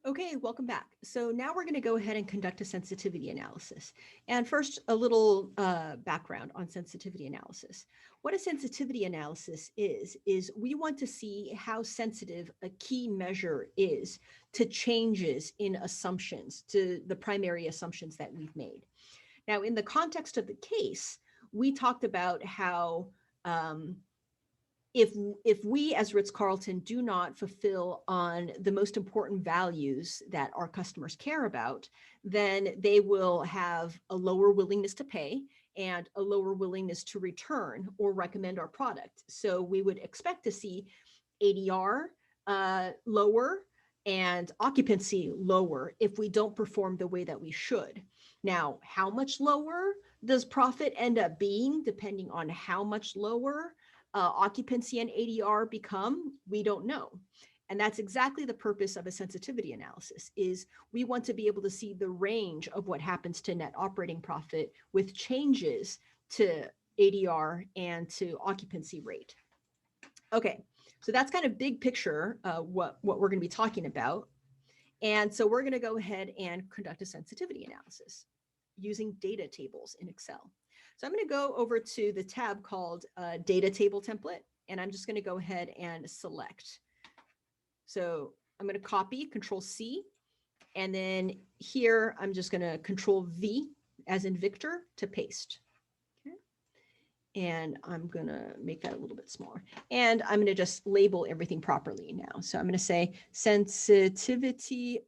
Okay, welcome back. So now we're going to go ahead and conduct a sensitivity analysis. And first, a little background on sensitivity analysis. What a sensitivity analysis is we want to see how sensitive a key measure is to changes in assumptions, to the primary assumptions that we've made. Now, in the context of the case, we talked about how um, if we as Ritz-Carlton do not fulfill on the most important values that our customers care about, then they will have a lower willingness to pay and a lower willingness to return or recommend our product. So we would expect to see ADR lower and occupancy lower if we don't perform the way that we should. Now, how much lower does profit end up being depending on how much lower occupancy and ADR become? We don't know. And that's exactly the purpose of a sensitivity analysis is we want to be able to see the range of what happens to net operating profit with changes to ADR and to occupancy rate. Okay, so that's kind of big picture what we're going to be talking about. And so we're going to go ahead and conduct a sensitivity analysis using data tables in Excel. So I'm going to go over to the tab called Data Table Template, and I'm just going to go ahead and select. So I'm going to copy, Control C, and then here I'm just going to Control V as in Victor to paste. Okay. And I'm going to make that a little bit smaller. And I'm going to just label everything properly now. So I'm going to say sensitivity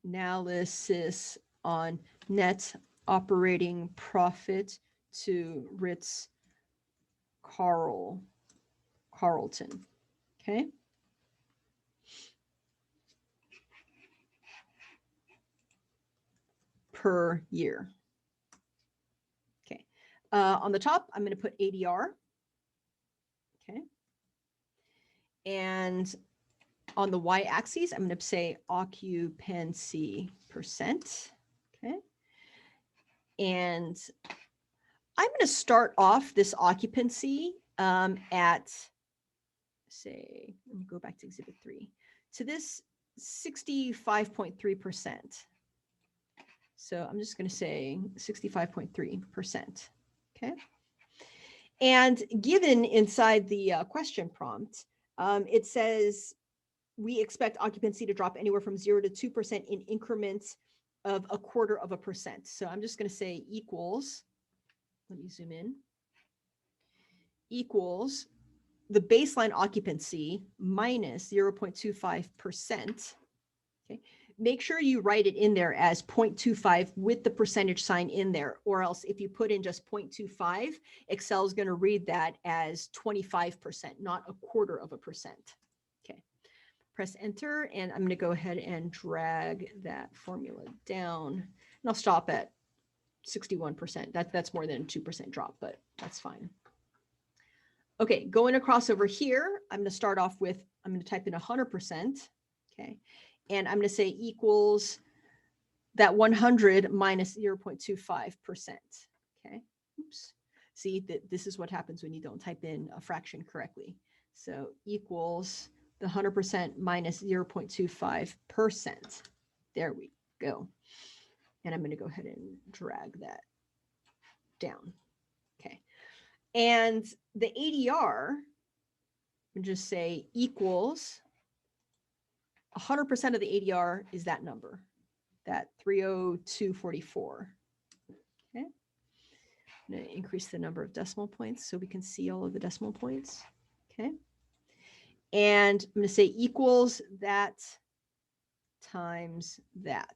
analysis on net operating profit to Ritz-Carlton. Okay. Per year. Okay. On the top, I'm going to put ADR. Okay. And on the y-axis, I'm going to say occupancy percent. Okay. And I'm going to start off this occupancy at, say, let me go back to Exhibit 3, to this 65.3%. So I'm just going to say 65.3%. Okay. And given inside the question prompt, it says we expect occupancy to drop anywhere from 0 to 2% in increments of 0.25%. So I'm just going to say equals, let me zoom in, equals the baseline occupancy minus 0.25%. Okay. Make sure you write it in there as 0.25 with the percentage sign in there, or else if you put in just 0.25, Excel is going to read that as 25%, not 0.25%. Okay. Press enter, and I'm going to go ahead and drag that formula down, and I'll stop at 61%. That's more than a 2% drop, but that's fine. Okay, going across over here, I'm going to start off with, I'm going to type in 100%. Okay, and I'm going to say equals that 100 minus 0.25%. Okay, oops. See, that this is what happens when you don't type in a fraction correctly. So equals the 100% minus 0.25%. There we go. And I'm going to go ahead and drag that down. Okay. And the ADR, and just say equals 100% of the ADR is that number, that 302.44. Okay. I'm going to increase the number of decimal points so we can see all of the decimal points. Okay. And I'm going to say equals that times that.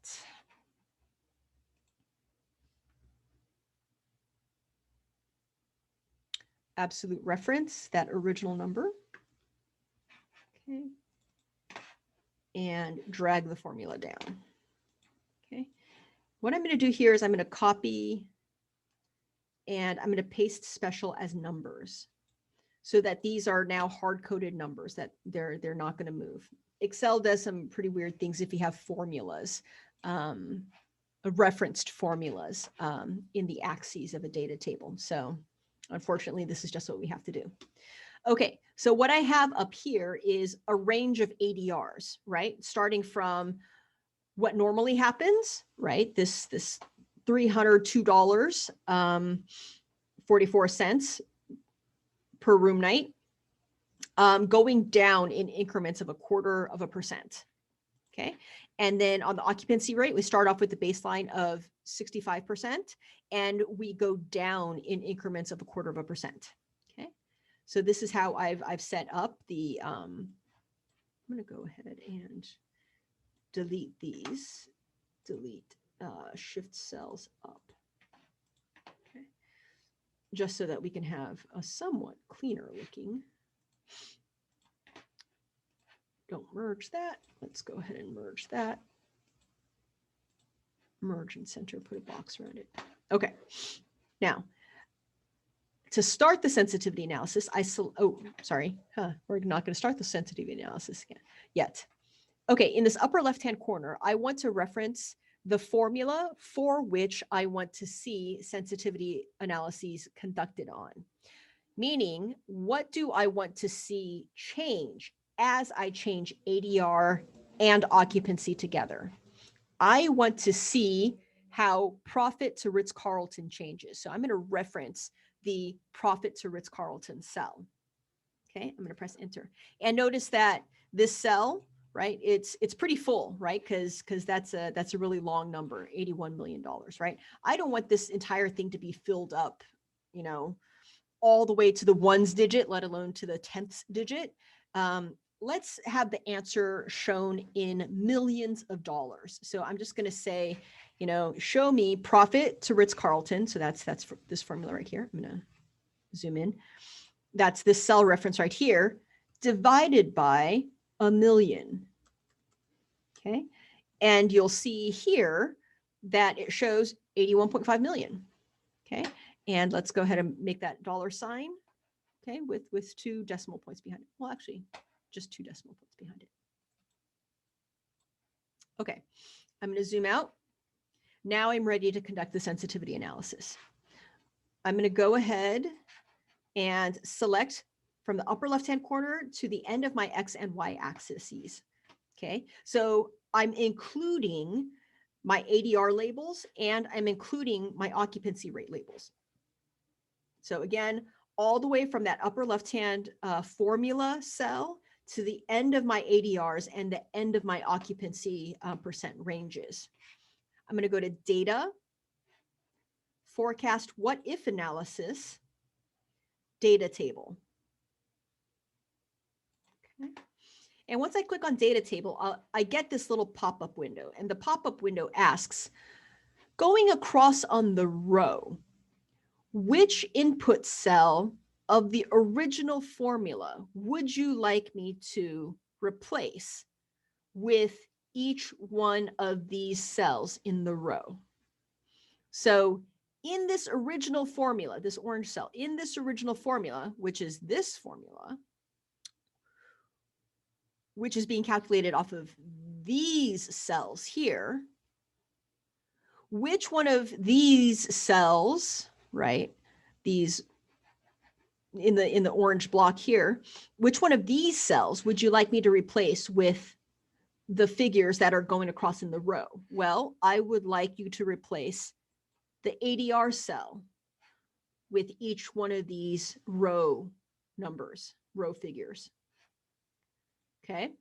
Absolute reference, that original number. Okay. And drag the formula down. Okay. What I'm going to do here is I'm going to copy and I'm going to paste special as numbers so that these are now hard-coded numbers that they're not going to move. Excel does some pretty weird things if you have formulas, referenced formulas in the axes of a data table. So unfortunately, this is just what we have to do. Okay, so what I have up here is a range of ADRs, right? Starting from what normally happens, right? This $302, 44 cents per room night, going down in increments of 0.25%. Okay. And then on the occupancy rate, we start off with the baseline of 65%, and we go down in increments of 0.25%. Okay. So this is how I've set up the, I'm going to go ahead and delete these, shift cells up. Okay. Just so that we can have a somewhat cleaner looking. Don't merge that. Let's go ahead and merge that. Merge and center, put a box around it. Okay. Now, to start the sensitivity analysis, we're not going to start the sensitivity analysis yet. Okay, in this upper left-hand corner, I want to reference the formula for which I want to see sensitivity analyses conducted on. Meaning, what do I want to see change as I change ADR and occupancy together? I want to see how profit to Ritz-Carlton changes. So I'm going to reference the profit to Ritz-Carlton cell. Okay, I'm going to press enter. And notice that this cell, right, it's pretty full, right? Because that's a really long number, $81 million, right? I don't want this entire thing to be filled up, you know, all the way to the ones digit, let alone to the 10th digit. Let's have the answer shown in millions of dollars. So I'm just going to say, you know, show me profit to Ritz-Carlton. So that's this formula right here. I'm going to zoom in. That's this cell reference right here, divided by 1 million. Okay. And you'll see here that it shows 81.5 million. Okay. And let's go ahead and make that dollar sign. Okay. With 2 decimal points behind it. Well, actually, just 2 decimal points behind it. Okay. I'm going to zoom out. Now I'm ready to conduct the sensitivity analysis. I'm going to go ahead and select from the upper left-hand corner to the end of my X and Y axes. Okay. So I'm including my ADR labels and I'm including my occupancy rate labels. So again, all the way from that upper left-hand formula cell to the end of my ADRs and the end of my occupancy percent ranges. I'm going to go to data, forecast what if analysis, data table. Okay. And once I click on data table, I get this little pop-up window, and the pop-up window asks, going across on the row, which input cell of the original formula would you like me to replace with each one of these cells in the row? So in this original formula, this orange cell, in this original formula, which is this formula, which is being calculated off of these cells here, which one of these cells, right, these in the orange block here, which one of these cells would you like me to replace with the figures that are going across in the row? Well, I would like you to replace the ADR cell with each one of these row numbers, row figures. Okay.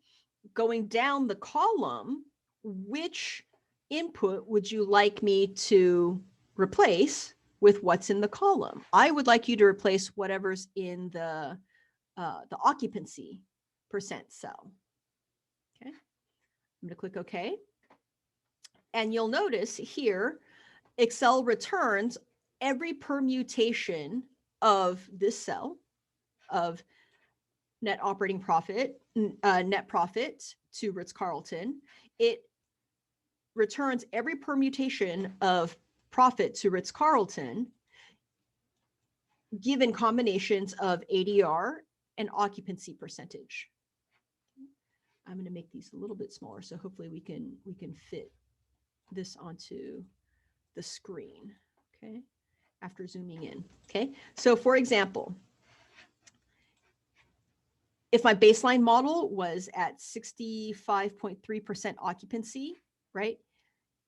Going down the column, which input would you like me to replace with what's in the column? I would like you to replace whatever's in the occupancy percent cell. Okay. I'm going to click OK. And you'll notice here, Excel returns every permutation of this cell of net operating profit, net profit to Ritz-Carlton. It returns every permutation of profit to Ritz-Carlton given combinations of ADR and occupancy percentage. I'm going to make these a little bit smaller, so hopefully we can fit this onto the screen. Okay, after zooming in. Okay, so for example, if my baseline model was at 65.3% occupancy, right?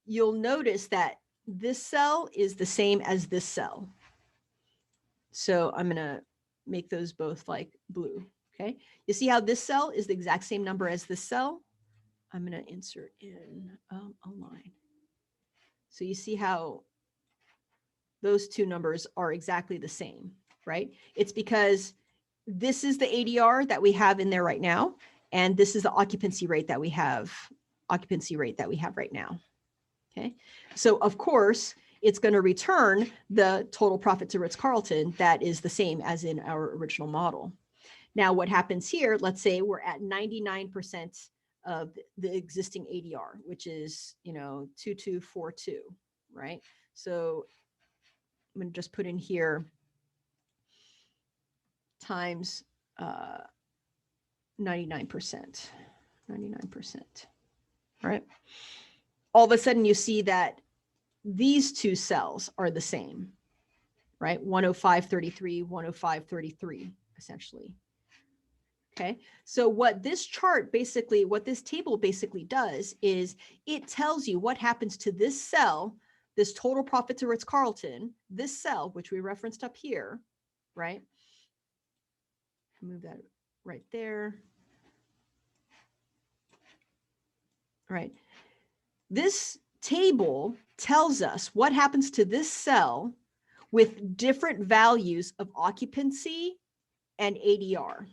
You'll notice that this cell is the same as this cell. So I'm going to make those both like blue. Okay. You see how this cell is the exact same number as this cell? I'm going to insert in a line. So you see how those two numbers are exactly the same, right? It's because this is the ADR that we have in there right now, and this is the occupancy rate that we have right now. Okay. So of course, it's going to return the total profit to Ritz-Carlton that is the same as in our original model. Now, what happens here, let's say we're at 99% of the existing ADR, which is, 2242, right? So I'm going to just put in here times 99%, 99%, right? All of a sudden you see that these two cells are the same, right? 105.33, 105.33, essentially. Okay, so what this table basically does is it tells you what happens to this cell, this total profit to Ritz-Carlton, this cell, which we referenced up here, right? Move that right there. All right. This table tells us what happens to this cell with different values of occupancy and ADR.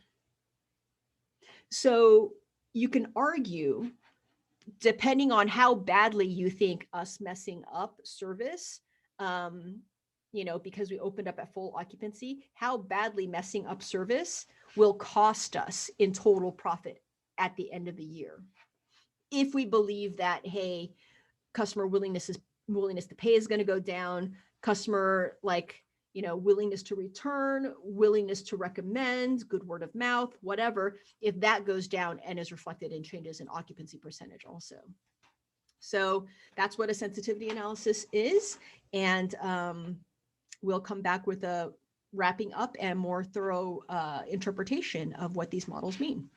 So you can argue, depending on how badly you think us messing up service, because we opened up at full occupancy, how badly messing up service will cost us in total profit at the end of the year. If we believe that, hey, customer willingness to pay is going to go down, customer willingness to return, willingness to recommend, good word of mouth, whatever, if that goes down and is reflected in changes in occupancy percentage also. So that's what a sensitivity analysis is. And we'll come back with a wrapping up and more thorough interpretation of what these models mean.